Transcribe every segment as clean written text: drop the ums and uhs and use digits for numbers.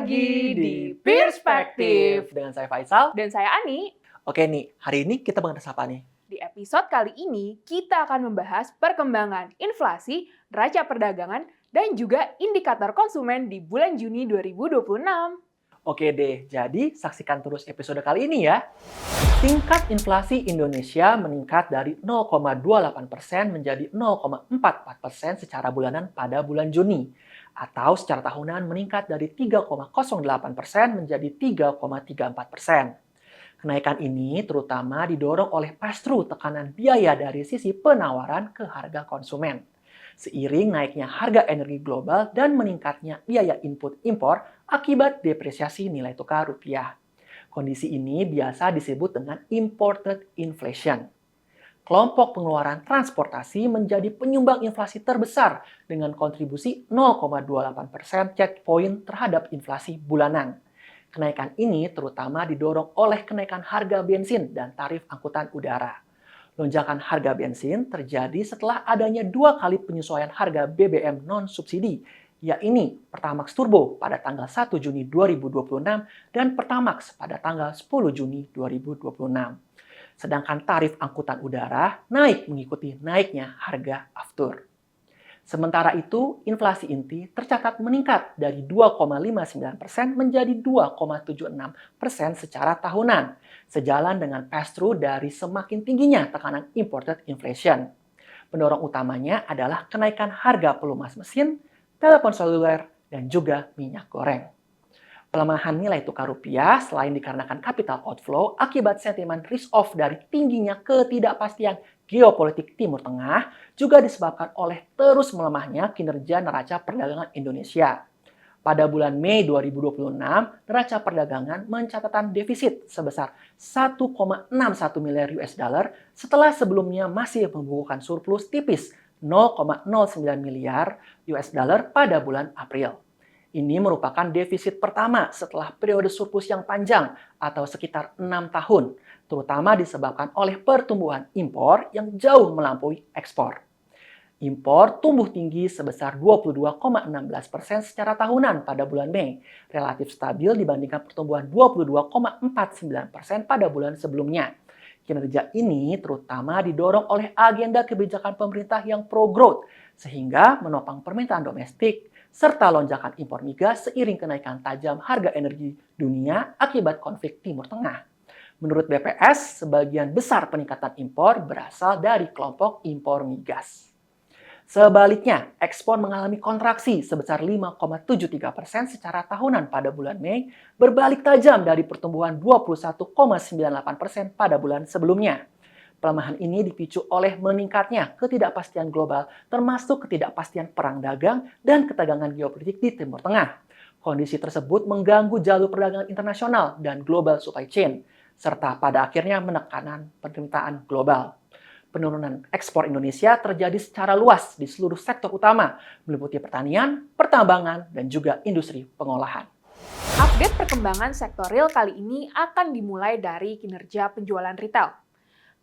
lagi di Perspektif dengan saya Faisal. dan saya Ani. Oke nih, hari ini kita bahas apa nih? Di episode kali ini kita akan membahas perkembangan inflasi, neraca perdagangan, dan juga indikator konsumen di bulan Juni 2026. Oke deh, jadi saksikan terus episode kali ini ya. Tingkat inflasi Indonesia meningkat dari 0,28% menjadi 0,44% secara bulanan pada bulan Juni. Atau secara tahunan meningkat dari 3,08% menjadi 3,34%. Kenaikan ini terutama didorong oleh pass-through tekanan biaya dari sisi penawaran ke harga konsumen. Seiring naiknya harga energi global dan meningkatnya biaya input impor akibat depresiasi nilai tukar rupiah. Kondisi ini biasa disebut dengan imported inflation. Kelompok pengeluaran transportasi menjadi penyumbang inflasi terbesar dengan kontribusi 0,28% checkpoint terhadap inflasi bulanan. Kenaikan ini terutama didorong oleh kenaikan harga bensin dan tarif angkutan udara. Lonjakan harga bensin terjadi setelah adanya 2 kali penyesuaian harga BBM non-subsidi, yaitu Pertamax Turbo pada tanggal 1 Juni 2026 dan Pertamax pada tanggal 10 Juni 2026. Sedangkan tarif angkutan udara naik mengikuti naiknya harga aftur. Sementara itu, inflasi inti tercatat meningkat dari 2,59% menjadi 2,76% secara tahunan, sejalan dengan pass-through dari semakin tingginya tekanan imported inflation. Pendorong utamanya adalah kenaikan harga pelumas mesin, telepon seluler, dan juga minyak goreng. Pelemahan nilai tukar rupiah selain dikarenakan capital outflow akibat sentimen risk-off dari tingginya ketidakpastian geopolitik Timur Tengah juga disebabkan oleh terus melemahnya kinerja neraca perdagangan Indonesia. Pada bulan Mei 2026, neraca perdagangan mencatatkan defisit sebesar 1,61 miliar US dollar setelah sebelumnya masih membukukan surplus tipis 0,09 miliar US dollar pada bulan April. Ini merupakan defisit pertama setelah periode surplus yang panjang atau sekitar 6 tahun, terutama disebabkan oleh pertumbuhan impor yang jauh melampaui ekspor. Impor tumbuh tinggi sebesar 22,16% secara tahunan pada bulan Mei, relatif stabil dibandingkan pertumbuhan 22,49% pada bulan sebelumnya. Kinerja ini terutama didorong oleh agenda kebijakan pemerintah yang pro-growth, sehingga menopang permintaan domestik, serta lonjakan impor migas seiring kenaikan tajam harga energi dunia akibat konflik Timur Tengah. Menurut BPS, sebagian besar peningkatan impor berasal dari kelompok impor migas. Sebaliknya, ekspor mengalami kontraksi sebesar 5,73% secara tahunan pada bulan Mei, berbalik tajam dari pertumbuhan 21,98% pada bulan sebelumnya. Pelemahan ini dipicu oleh meningkatnya ketidakpastian global, termasuk ketidakpastian perang dagang dan ketegangan geopolitik di Timur Tengah. Kondisi tersebut mengganggu jalur perdagangan internasional dan global supply chain, serta pada akhirnya menekan permintaan global. Penurunan ekspor Indonesia terjadi secara luas di seluruh sektor utama, meliputi pertanian, pertambangan, dan juga industri pengolahan. Update perkembangan sektor real kali ini akan dimulai dari kinerja penjualan retail.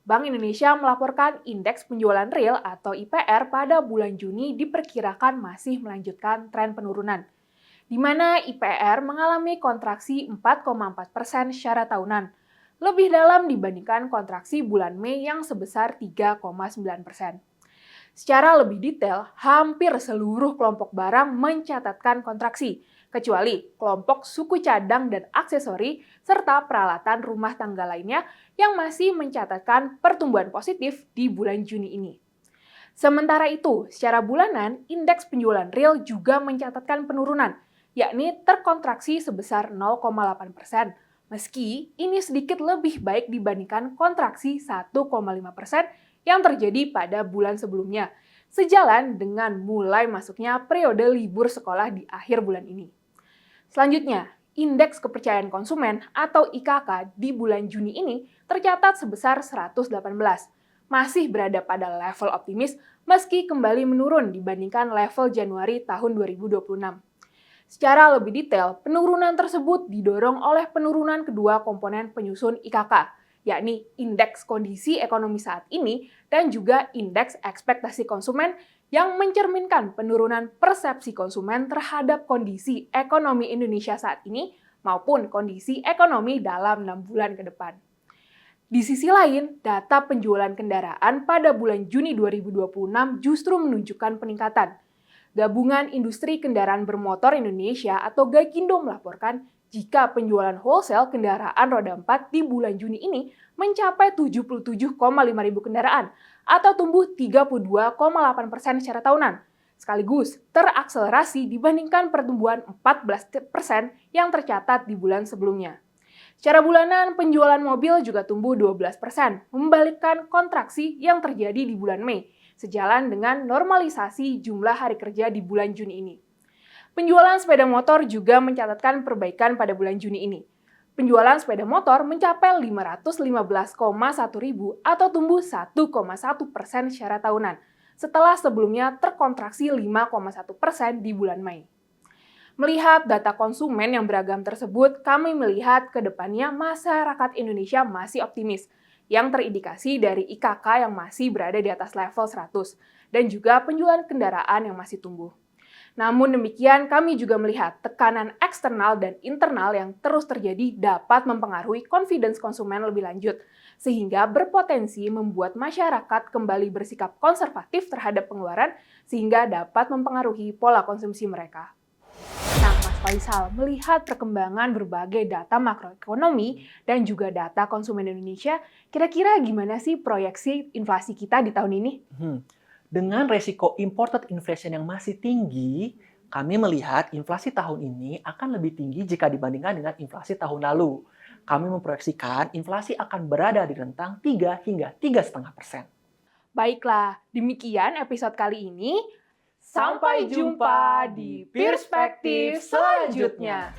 Bank Indonesia melaporkan indeks penjualan real atau IPR pada bulan Juni diperkirakan masih melanjutkan tren penurunan, di mana IPR mengalami kontraksi 4,4% secara tahunan, lebih dalam dibandingkan kontraksi bulan Mei yang sebesar 3,9%. Secara lebih detail, hampir seluruh kelompok barang mencatatkan kontraksi, kecuali kelompok suku cadang dan aksesori, serta peralatan rumah tangga lainnya yang masih mencatatkan pertumbuhan positif di bulan Juni ini. Sementara itu, secara bulanan, indeks penjualan real juga mencatatkan penurunan, yakni terkontraksi sebesar 0,8%, meski ini sedikit lebih baik dibandingkan kontraksi 1,5% yang terjadi pada bulan sebelumnya, sejalan dengan mulai masuknya periode libur sekolah di akhir bulan ini. Selanjutnya, indeks kepercayaan konsumen atau IKK di bulan Juni ini tercatat sebesar 118, masih berada pada level optimis meski kembali menurun dibandingkan level Januari tahun 2026. Secara lebih detail, penurunan tersebut didorong oleh penurunan kedua komponen penyusun IKK, yakni indeks kondisi ekonomi saat ini dan juga indeks ekspektasi konsumen yang mencerminkan penurunan persepsi konsumen terhadap kondisi ekonomi Indonesia saat ini maupun kondisi ekonomi dalam 6 bulan ke depan. Di sisi lain, data penjualan kendaraan pada bulan Juni 2026 justru menunjukkan peningkatan. Gabungan Industri Kendaraan Bermotor Indonesia atau GAIKINDO melaporkan jika penjualan wholesale kendaraan roda 4 di bulan Juni ini mencapai 77,5 ribu kendaraan atau tumbuh 32,8% secara tahunan. Sekaligus terakselerasi dibandingkan pertumbuhan 14% yang tercatat di bulan sebelumnya. Secara bulanan, penjualan mobil juga tumbuh 12%, membalikkan kontraksi yang terjadi di bulan Mei, sejalan dengan normalisasi jumlah hari kerja di bulan Juni ini. Penjualan sepeda motor juga mencatatkan perbaikan pada bulan Juni ini. Penjualan sepeda motor mencapai 515,1 ribu atau tumbuh 1,1% secara tahunan, setelah sebelumnya terkontraksi 5,1% di bulan Mei. Melihat data konsumen yang beragam tersebut, kami melihat ke depannya masyarakat Indonesia masih optimis, yang terindikasi dari IKK yang masih berada di atas level 100, dan juga penjualan kendaraan yang masih tumbuh. Namun demikian, kami juga melihat tekanan eksternal dan internal yang terus terjadi dapat mempengaruhi confidence konsumen lebih lanjut, sehingga berpotensi membuat masyarakat kembali bersikap konservatif terhadap pengeluaran, sehingga dapat mempengaruhi pola konsumsi mereka. Nah, Mas Faisal, melihat perkembangan berbagai data makroekonomi dan juga data konsumen Indonesia, kira-kira gimana sih proyeksi inflasi kita di tahun ini? Dengan resiko imported inflation yang masih tinggi, kami melihat inflasi tahun ini akan lebih tinggi jika dibandingkan dengan inflasi tahun lalu. Kami memproyeksikan inflasi akan berada di rentang 3 hingga 3,5%. Baiklah, demikian episode kali ini. Sampai jumpa di perspektif selanjutnya.